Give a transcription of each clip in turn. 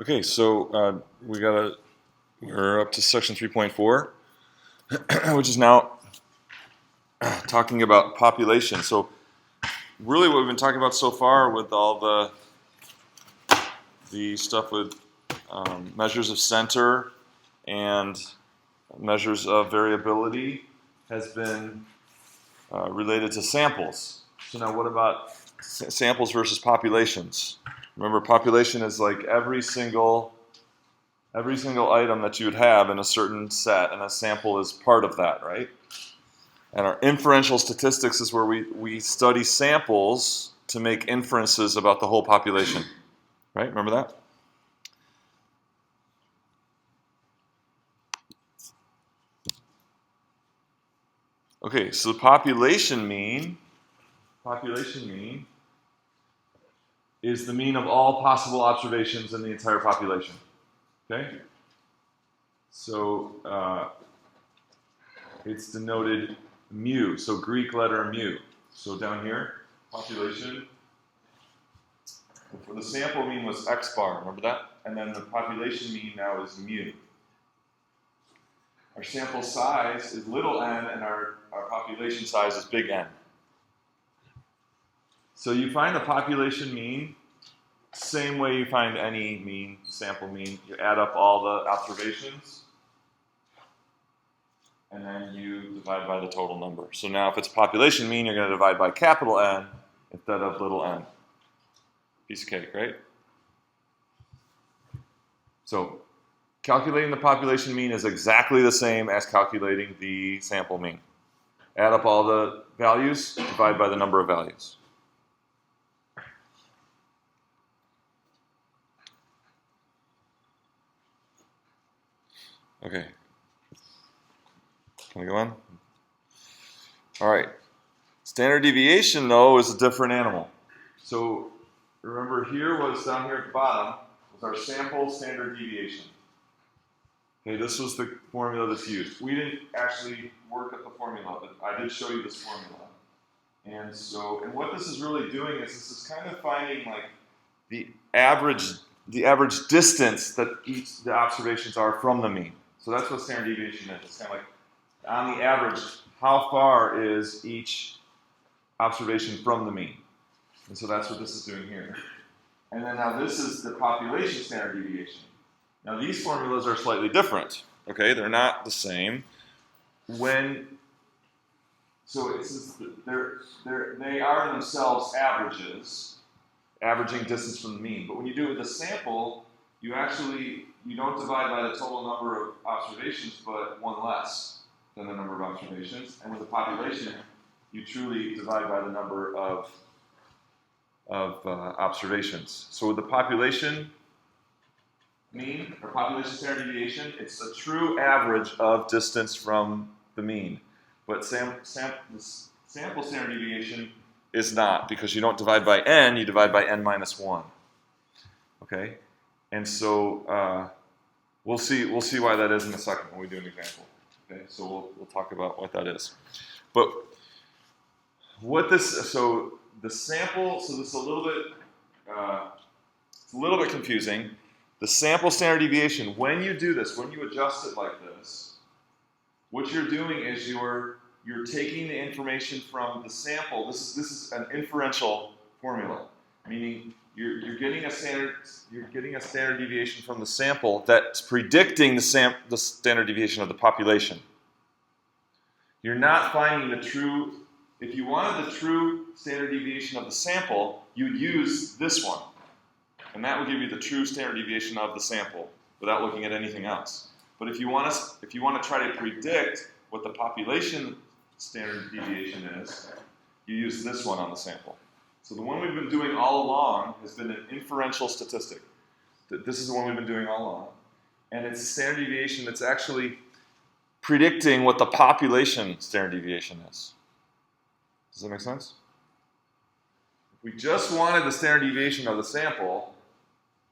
Okay, so we're up to section 3.4, which is now talking about population. So really what we've been talking about so far with all the stuff with measures of center and measures of variability has been related to samples. So now what about samples versus populations? Remember, population is like every single item that you would have in a certain set, and a sample is part of that, right? And our inferential statistics is where we study samples to make inferences about the whole population, right? Remember that? Okay, so the population mean is the mean of all possible observations in the entire population. Okay? So it's denoted mu, so Greek letter mu. So down here, population. For the sample mean was x bar, remember that? And then the population mean now is mu. Our sample size is little n, and our population size is big N. So you find the population mean, same way you find any mean, sample mean. You add up all the observations, and then you divide by the total number. So now if it's population mean, you're going to divide by capital N instead of little n. Piece of cake, right? So calculating the population mean is exactly the same as calculating the sample mean. Add up all the values, divide by the number of values. Okay. Can we go on? All right. Standard deviation, though, is a different animal. So remember, here was down here at the bottom was our sample standard deviation. Okay, this was the formula that's used. We didn't actually work at the formula, but I did show you this formula. And what this is really doing is this is kind of finding like the average distance that the observations are from the mean. So that's what standard deviation is. It's kind of like on the average, how far is each observation from the mean? And so that's what this is doing here. And then now this is the population standard deviation. Now these formulas are slightly different. Okay, they're not the same. They are themselves averages, averaging distance from the mean. But when you do it with a sample, you don't divide by the total number of observations, but one less than the number of observations. And with the population, you truly divide by the number of observations. So with the population mean, or population standard deviation, it's a true average of distance from the mean. But sample standard deviation is not, because you don't divide by n, you divide by n minus 1. Okay? And so we'll see why that is in a second when we do an example. Okay? So we'll talk about what that is. But the sample, so this is a little bit confusing. The sample standard deviation, when you do this, when you adjust it like this, what you're doing is you're taking the information from the sample. This is an inferential formula, meaning you're getting a standard deviation from the sample that's predicting the standard deviation of the population. You're not finding the true. If you wanted the true standard deviation of the sample, you'd use this one. And that will give you the true standard deviation of the sample without looking at anything else. But if you want to try to predict what the population standard deviation is, you use this one on the sample. So the one we've been doing all along has been an inferential statistic. This is the one we've been doing all along. And it's a standard deviation that's actually predicting what the population standard deviation is. Does that make sense? If we just wanted the standard deviation of the sample,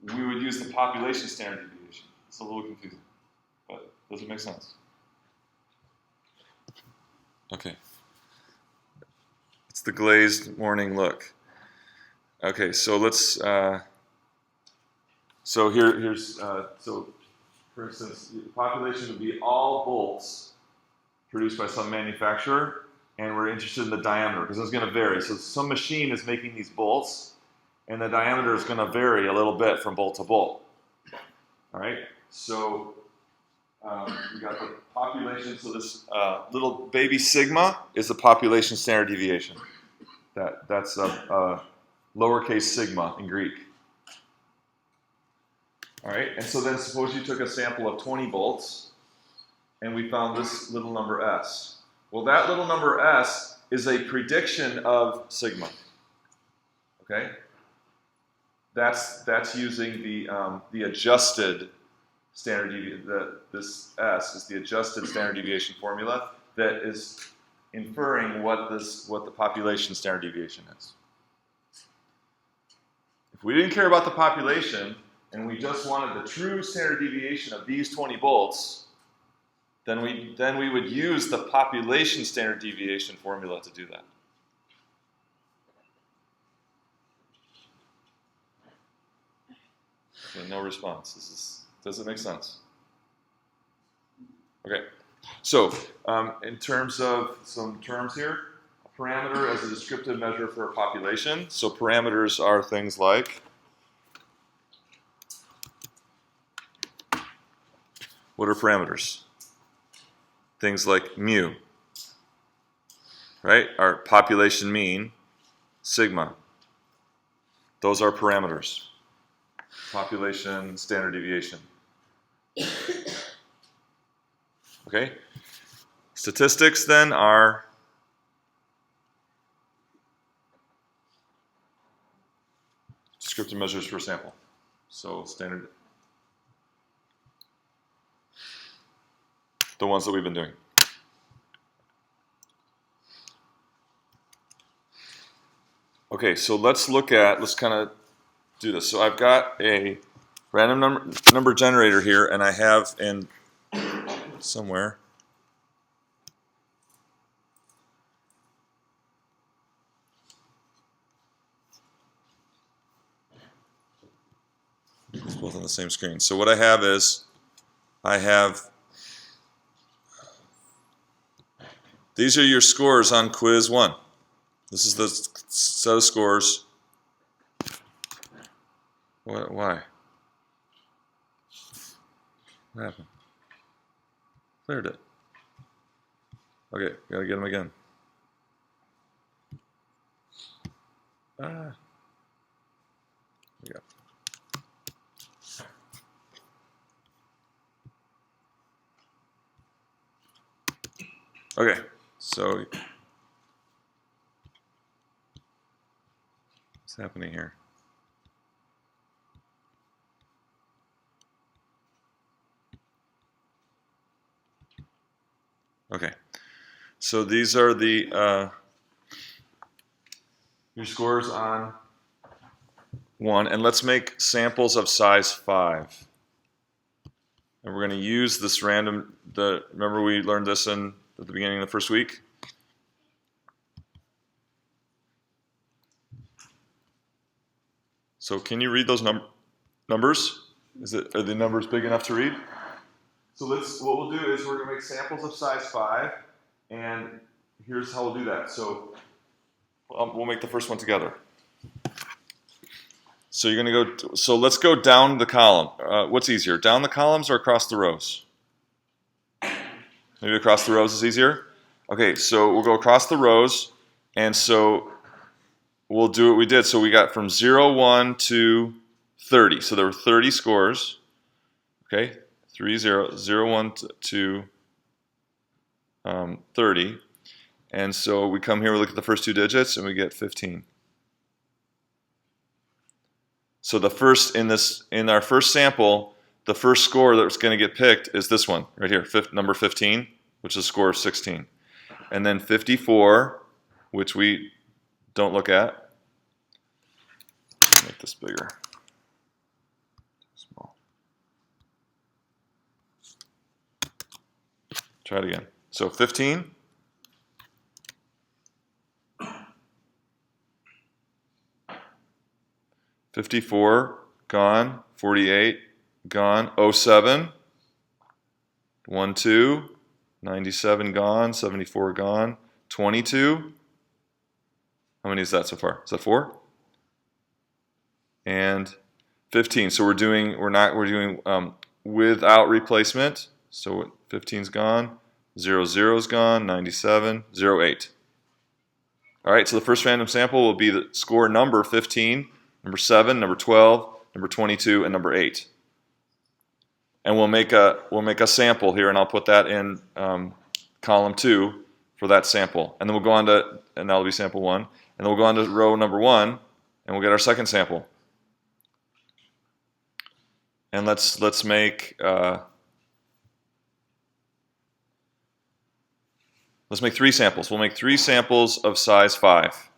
we would use the population standard deviation. It's a little confusing, but does it make sense? Okay. It's the glazed morning look. Okay, so let's So here's so for instance, the population would be all bolts produced by some manufacturer, and we're interested in the diameter because it's going to vary. So some machine is making these bolts, and the diameter is going to vary a little bit from bolt to bolt. All right. So we got the population. So this little baby sigma is the population standard deviation. That's a lowercase sigma in Greek. All right, and so then suppose you took a sample of 20 bolts, and we found this little number s. Well, that little number s is a prediction of sigma. Okay, that's using the adjusted standard deviation. This s is the adjusted standard deviation formula that is inferring what the population standard deviation is. If we didn't care about the population, and we just wanted the true standard deviation of these 20 bolts, then we would use the population standard deviation formula to do that. Okay, no response. Does it make sense? Okay, so in terms of some terms here, a parameter as a descriptive measure for a population. So parameters are things like, what are parameters? Things like mu, right? Our population mean, sigma. Those are parameters. Population standard deviation. Okay? Statistics then are descriptive measures for a sample. So standard, the ones that we've been doing. Okay, so let's kind of do this. So I've got a random number generator here, and I have in somewhere it's both on the same screen. So what I have is these are your scores on quiz 1. This is the set of scores. Why? What happened? Cleared it. Okay, gotta get them again. Here we go. Okay, so what's happening here? Okay, so these are the your scores on 1, and let's make samples of size 5. And we're going to use this random. Remember we learned this at the beginning of the first week. So can you read those numbers? Are the numbers big enough to read? So what we'll do is we're going to make samples of size 5, and here's how we'll do that. So we'll make the first one together. So you're going to go. So let's go down the column. What's easier, down the columns or across the rows? Maybe across the rows is easier. Okay, so we'll go across the rows, and so we'll do what we did. So we got from 0, 1 to 30. So there were 30 scores. Okay. 3, 0, 0, 1 to 30. And so we come here, we look at the first 2 digits, and we get 15. So the first, in our first sample, the first score that's going to get picked is this one, right here, number 15, which is a score of 16. And then 54, which we don't look at. Make this bigger. Try it again. So 15. $54 gone. 48, gone. 07, 12, 97, gone. 74, gone. 22. How many is that so far? Is that 4? And 15. So we're doing without replacement. So 15's gone. 00's gone. 97, 08. All right, so the first random sample will be the score number 15, number 7, number 12, number 22, and number 8. And we'll make a sample here, and I'll put that in column 2 for that sample. And then we'll go on to, and that'll be sample 1. And then we'll go on to row number 1, and we'll get our second sample. And let's make 3 samples. We'll make 3 samples of size 5.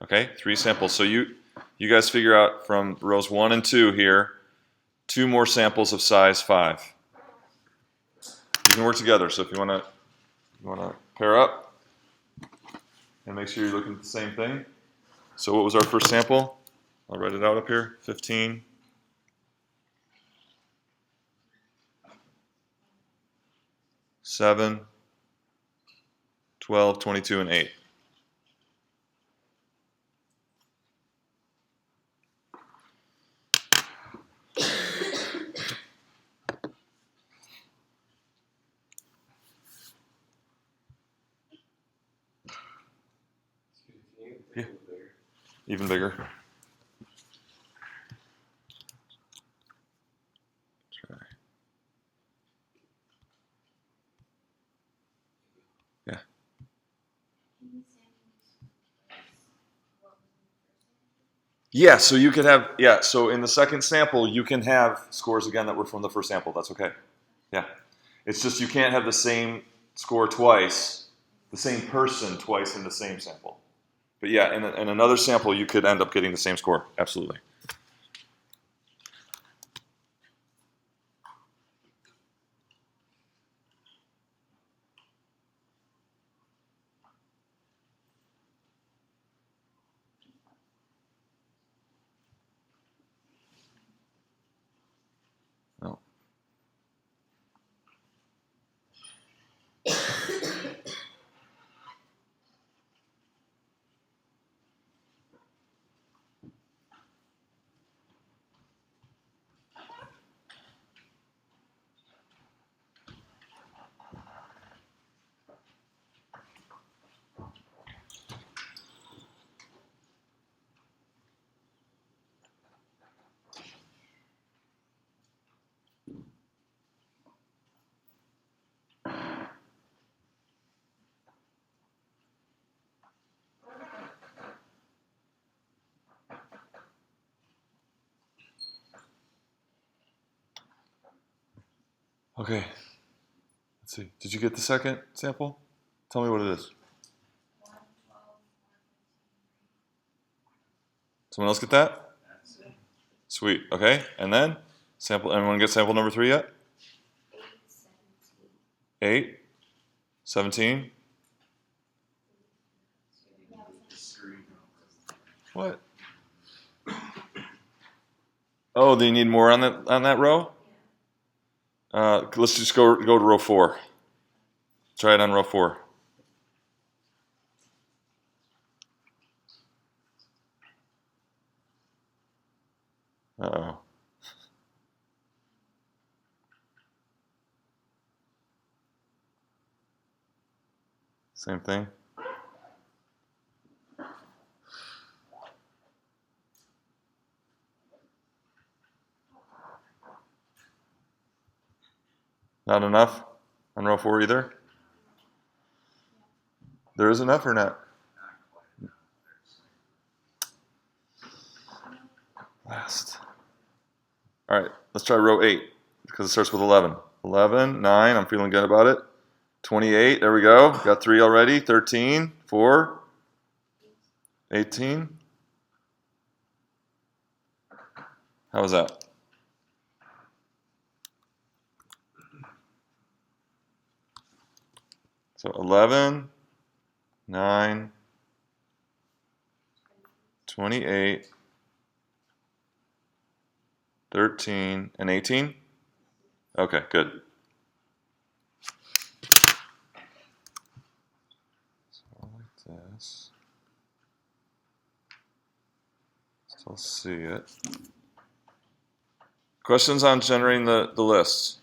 Okay, 3 samples. So you guys figure out from rows 1 and 2 here, 2 more samples of size 5. You can work together. So if you want to pair up and make sure you're looking at the same thing. So what was our first sample? I'll write it out up here. 15. 7, 12, 22, and 8. Yeah. Even bigger. Try. Yeah. Yeah, so you could have, so in the second sample, you can have scores again that were from the first sample. That's okay. Yeah. It's just you can't have the same score twice, the same person twice in the same sample. But yeah, in another sample, you could end up getting the same score. Absolutely. No. Okay. Let's see. Did you get the second sample? Tell me what it is. Someone else get that? Sweet. Okay. And then sample. Anyone get sample number 3 yet? 8, 17. What? Oh, do you need more on that row? Let's just go to row 4. Try it on row 4. Uh-oh. Same thing. Not enough on row 4 either? There is enough or not? Last. All right, let's try row 8 because it starts with 11. 11, 9, I'm feeling good about it. 28, there we go. Got 3 already. 13, 4, 18. How was that? So 11, 9, 28, 13, and 18? Okay, good. So like this. Still see it. Questions on generating the list?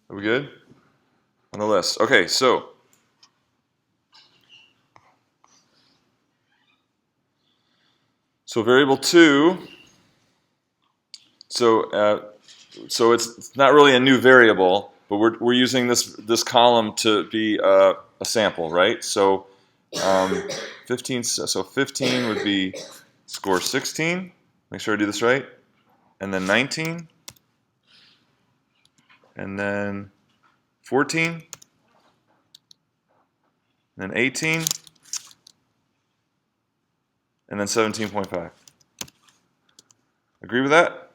Are we good? On the list. Okay, so variable 2, so it's not really a new variable, but we're using this column to be a sample, right? So 15 would be score 16. Make sure I do this right. And then 19. And then 14. And then 18. And then 17.5. Agree with that?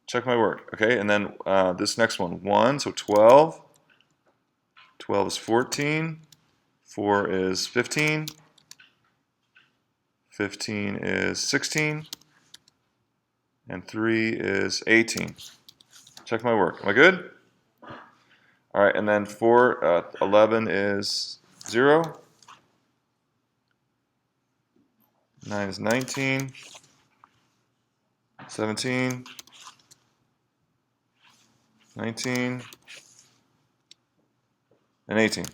Check my work. Okay, and then this next one, 1, so 12. 12 is 14. 4 is 15. 15 is 16. And 3 is 18. Check my work. Am I good? All right, and then 11 is 0. 9 is 19. 17. 19. And 18.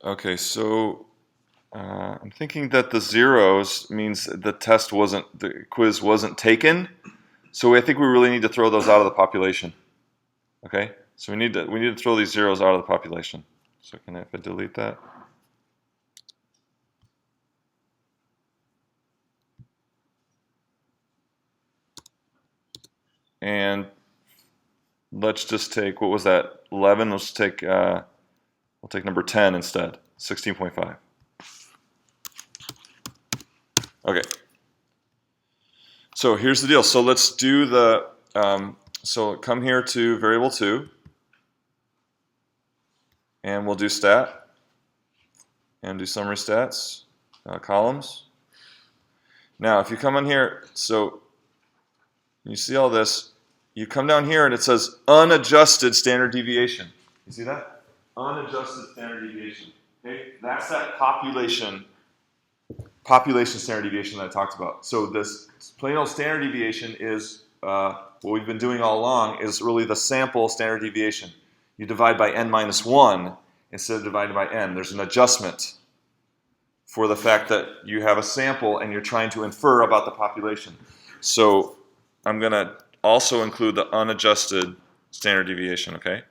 Okay, so I'm thinking that the zeros means the quiz wasn't taken. So I think we really need to throw those out of the population. Okay, so we need to throw these zeros out of the population. So if I delete that? And let's just take, what was that? 11. Let's take we'll take number 10 instead. 16.5. Okay. So here's the deal. So let's do the so come here to variable 2, and we'll do stat, and do summary stats, columns. Now, if you come on here, so you see all this, you come down here and it says unadjusted standard deviation. You see that? Unadjusted standard deviation. Okay, that's that population standard deviation that I talked about. So this plain old standard deviation is what we've been doing all along, is really the sample standard deviation. You divide by n minus 1 instead of dividing by n. There's an adjustment for the fact that you have a sample and you're trying to infer about the population. So I'm going to also include the unadjusted standard deviation, okay?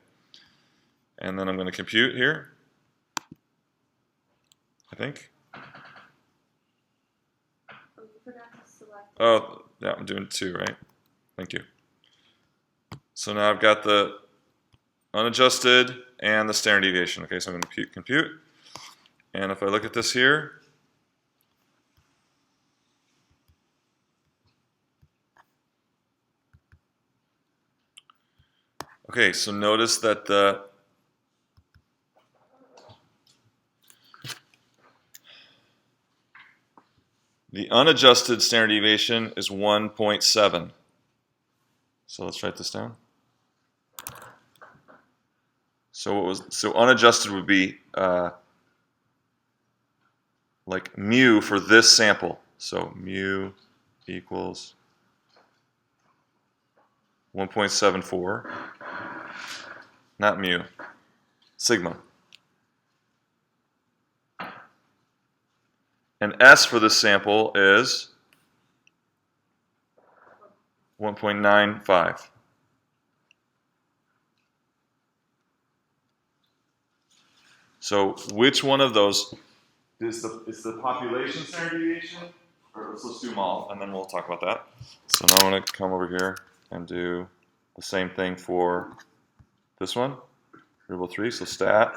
And then I'm going to compute here, I think. Oh, yeah, I'm doing 2, right? Thank you. So now I've got the unadjusted and the standard deviation. Okay, so I'm going to compute. And if I look at this here, okay, so notice that the unadjusted standard deviation is 1.7. So let's write this down. So unadjusted would be like mu for this sample. So mu equals 1.74. Not mu, sigma. And S for this sample is 1.95. So which one of those is the population standard deviation? Or let's do them all, and then we'll talk about that. So now I'm going to come over here and do the same thing for this one, variable 3. So stat,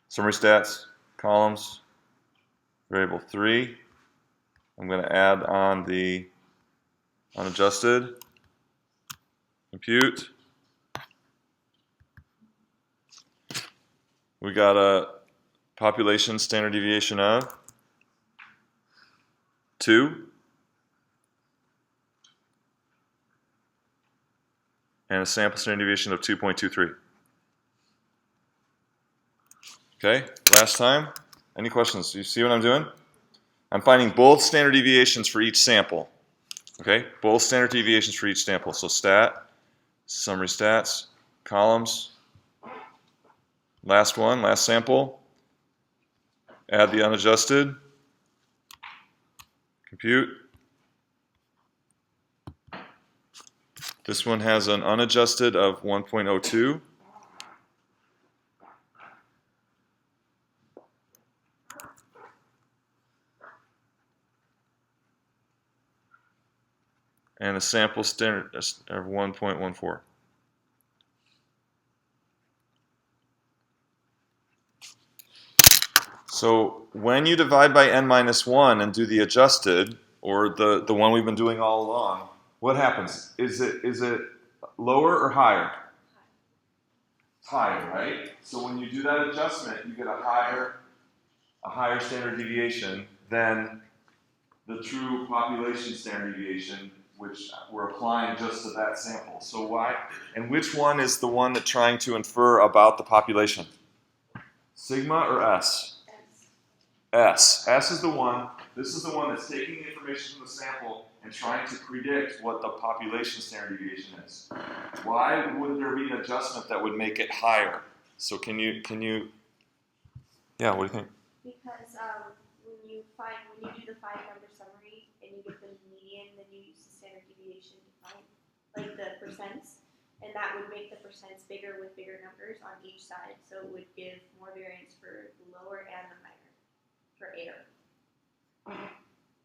summary stats, columns, variable 3. I'm going to add on the unadjusted, compute. We got a population standard deviation of 2 and a sample standard deviation of 2.23. Okay, last time. Any questions? Do you see what I'm doing? I'm finding both standard deviations for each sample. Okay, both standard deviations for each sample. So stat, summary stats, columns, last one, last sample, add the unadjusted, compute. This one has an unadjusted of 1.02. And a sample standard of 1.14. So when you divide by n minus 1 and do the adjusted, or the one we've been doing all along, what happens? Is it lower or higher? Higher, right? So when you do that adjustment, you get a higher standard deviation than the true population standard deviation, which we're applying just to that sample. So why? And which one is the one that's trying to infer about the population? Sigma or S? S. S is the one. This is the one that's taking the information from the sample and trying to predict what the population standard deviation is. Why would there be an adjustment that would make it higher? So can you? Yeah. What do you think? Because when you do the 5-number summary and you get the median, then you use the standard deviation to find like the percents, and that would make the percents bigger with bigger numbers on each side. So it would give more variance for the lower and the higher for error.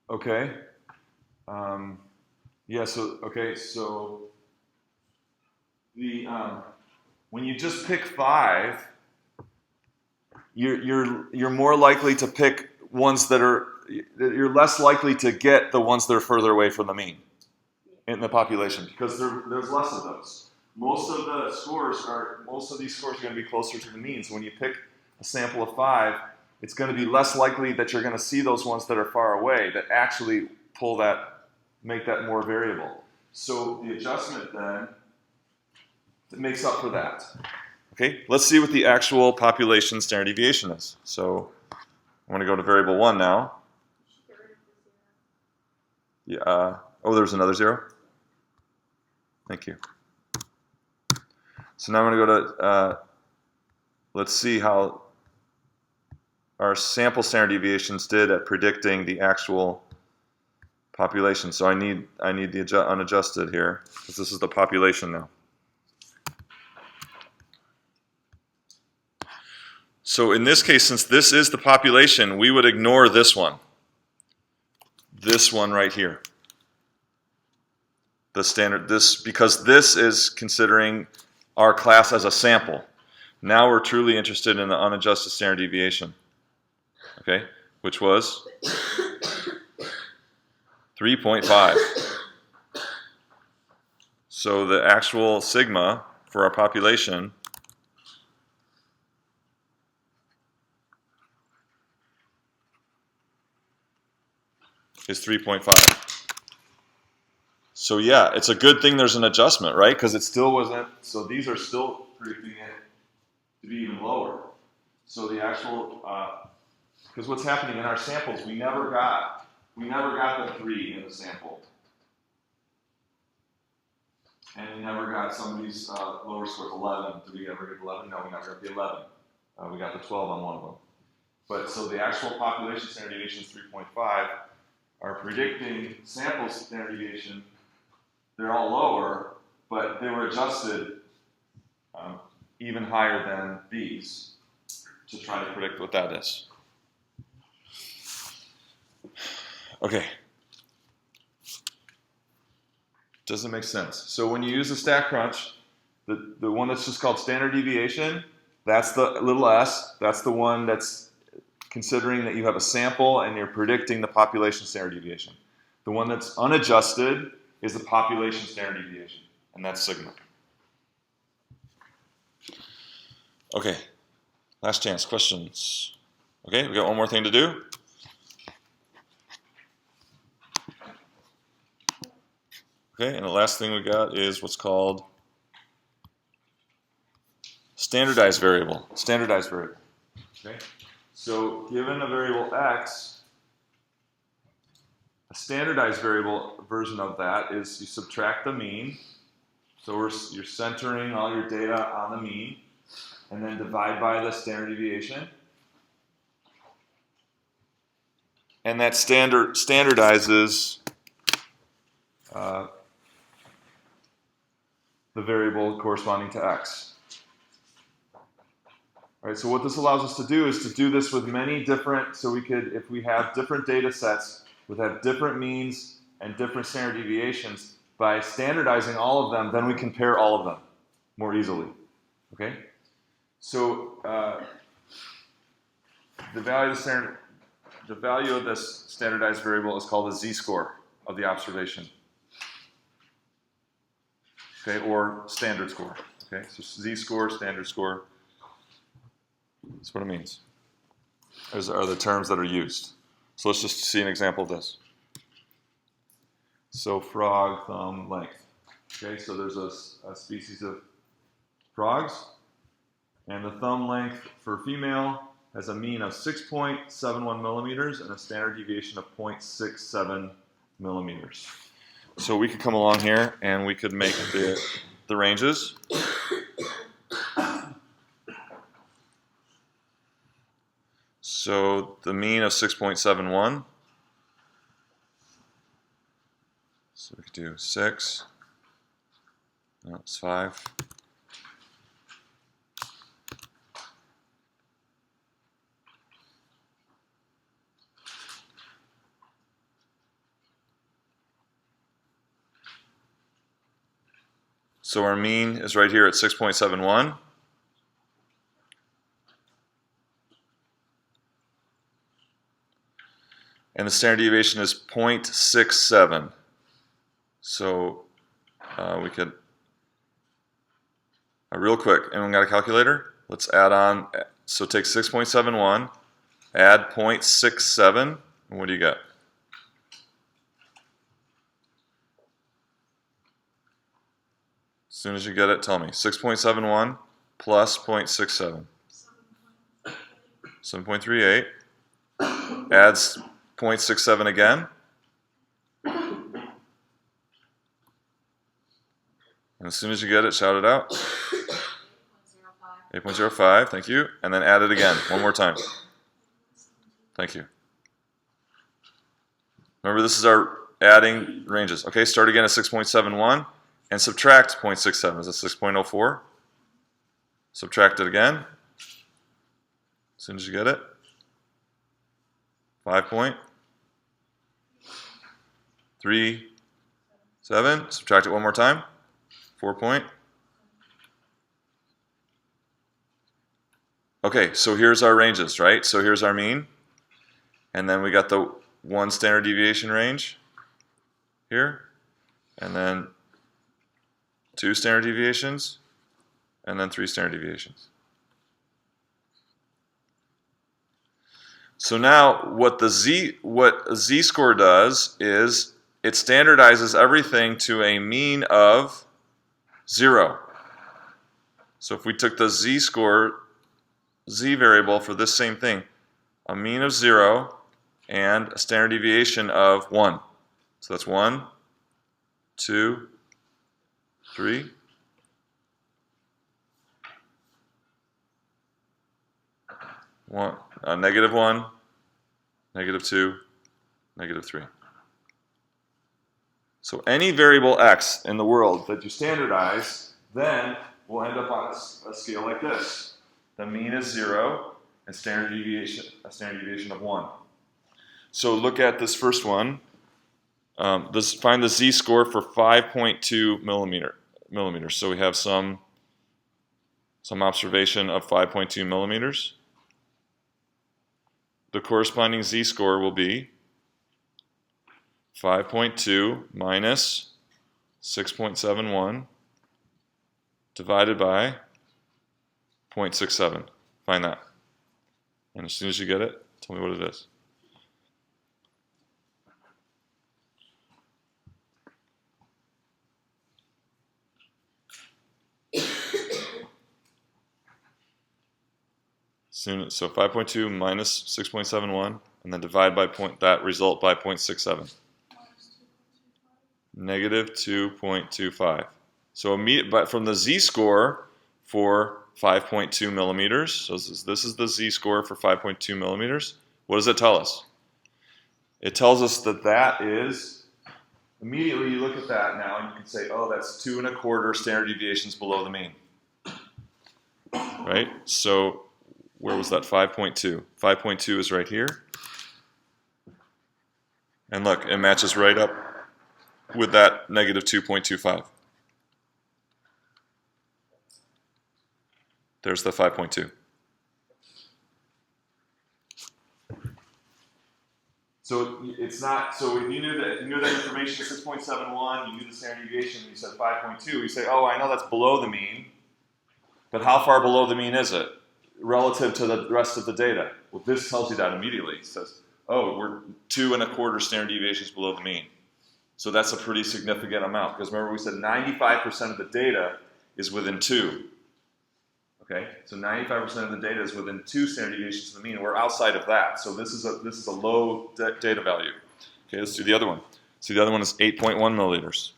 Okay. Yeah. So the when you just pick 5, you're more likely to pick ones you're less likely to get the ones that are further away from the mean in the population, because there's less of those. Most of these scores are going to be closer to the mean. So when you pick a sample of 5, it's going to be less likely that you're going to see those ones that are far away that actually make that more variable. So the adjustment then makes up for that. Okay, let's see what the actual population standard deviation is. So I'm going to go to variable 1 now. Yeah. Oh, there's another 0? Thank you. So now I'm going to go to, let's see how our sample standard deviations did at predicting the actual population. So I need the unadjusted here, because this is the population now. So in this case, since this is the population, we would ignore this one. This one right here. The standard, because this is considering our class as a sample. Now we're truly interested in the unadjusted standard deviation. Okay, which was 3.5. So the actual sigma for our population is 3.5. So yeah, it's a good thing there's an adjustment, right? Because it still wasn't, so these are still predicting it to be even lower. So the actual, because what's happening in our samples, we never got the 3 in the sample. And we never got somebody's lower scores, 11. Did we ever get 11? No, we never got the 11. We got the 12 on one of them. But so the actual population standard deviation is 3.5. Our predicting sample standard deviation, they're all lower, but they were adjusted even higher than these to try to predict what that is. Okay. Does it make sense? So when you use the stack crunch, the one that's just called standard deviation, that's the little s, that's the one that's considering that you have a sample and you're predicting the population standard deviation. The one that's unadjusted is the population standard deviation, and that's sigma. Okay, last chance, questions? Okay, we got one more thing to do. Okay, and the last thing we got is what's called standardized variable. Standardized variable. Okay, so given a variable x, a standardized variable version of that is you subtract the mean. So you're centering all your data on the mean, and then divide by the standard deviation. And that standardizes the variable corresponding to x. All right, so what this allows us to do is to do this with many different, so we could, if we have different data sets, would have different means and different standard deviations, by standardizing all of them, then we compare all of them more easily. Okay? So the value of this standardized variable is called the z-score of the observation. Okay, or standard score. Okay, so z-score, standard score. That's what it means. Those are the terms that are used. So let's just see an example of this. So frog thumb length. Okay, so there's a species of frogs, and the thumb length for female has a mean of 6.71 millimeters and a standard deviation of 0.67 millimeters. So we could come along here and we could make the ranges. So the mean of 6.71. So we could do 6. No, it's 5. So our mean is right here at 6.71. And the standard deviation is 0.67. So we could, real quick, anyone got a calculator? Let's add on, so take 6.71, add 0.67, and what do you get? As soon as you get it, tell me. 6.71 plus 0.67. 7.38. Adds 0.67 again. And as soon as you get it, shout it out. 8.05, thank you. And then add it again, one more time. Thank you. Remember, this is our adding ranges. Okay, start again at 6.71 and subtract 0.67. Is that 6.04? Subtract it again. As soon as you get it. 5.37. Subtract it one more time. 4 point. Okay, so here's our ranges, right? So here's our mean. And then we got the one standard deviation range here. And then 2 standard deviations. And then 3 standard deviations. So now what z-score does is it standardizes everything to a mean of 0. So if we took the z-score, z variable for this same thing, a mean of 0 and a standard deviation of 1. So that's 1, 2, 3. -1, -1, -2, -3. So any variable x in the world that you standardize, then we'll end up on a scale like this. The mean is 0, and a standard deviation of 1. So look at this first one. Find the z-score for 5.2 millimeters. So we have some observation of 5.2 millimeters. The corresponding z-score will be 5.2 minus 6.71 divided by 0.67. Find that. And as soon as you get it, tell me what it is. So 5.2 minus 6.71, and then divide by that result by 0.67. Negative 2.25. So but from the z-score for 5.2 millimeters, so this is the z-score for 5.2 millimeters, what does it tell us? It tells us that that is, immediately you look at that now and you can say, oh, that's 2 1/4 standard deviations below the mean. Right? So where was that? 5.2. 5.2 is right here. And look, it matches right up with that negative 2.25. There's the 5.2. So it's not, so if you knew that information 6.71, you knew the standard deviation, and you said 5.2, you say, oh, I know that's below the mean, but how far below the mean is it relative to the rest of the data? Well, this tells you that immediately. It says, oh, we're 2 1/4 standard deviations below the mean. So that's a pretty significant amount, because remember we said 95% of the data is within 2. Okay, so 95% of the data is within 2 standard deviations of the mean. We're outside of that, so this is a low data value. Okay, let's do the other one. So the other one is 8.1 millimeters.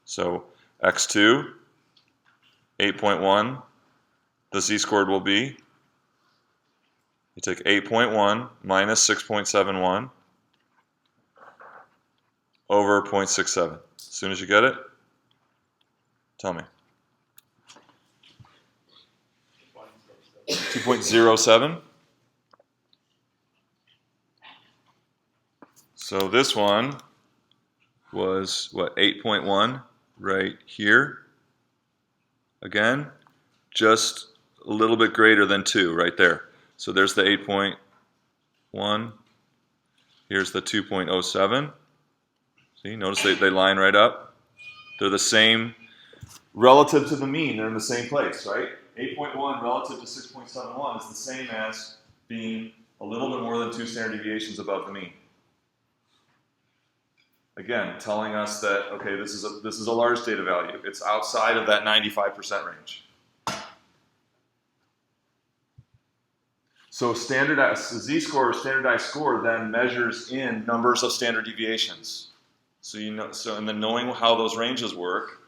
So x2, 8.1. The z-scored will be, you take 8.1 minus 6.71 over 0.67. As soon as you get it, tell me. 2.07. So this one was, what, 8.1 right here. Again, just a little bit greater than 2 right there. So there's the 8.1. Here's the 2.07. See, notice they line right up. They're the same relative to the mean. They're in the same place, right? 8.1 relative to 6.71 is the same as being a little bit more than 2 standard deviations above the mean. Again, telling us that, okay, this is a large data value. It's outside of that 95% range. So standardized z-score or standardized score then measures in numbers of standard deviations. So and then knowing how those ranges work,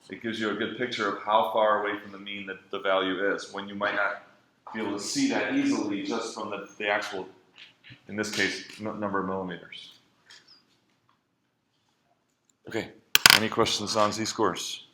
it gives you a good picture of how far away from the mean that the value is, when you might not be able to see that easily just from the actual, in this case, number of millimeters. Okay, any questions on z-scores?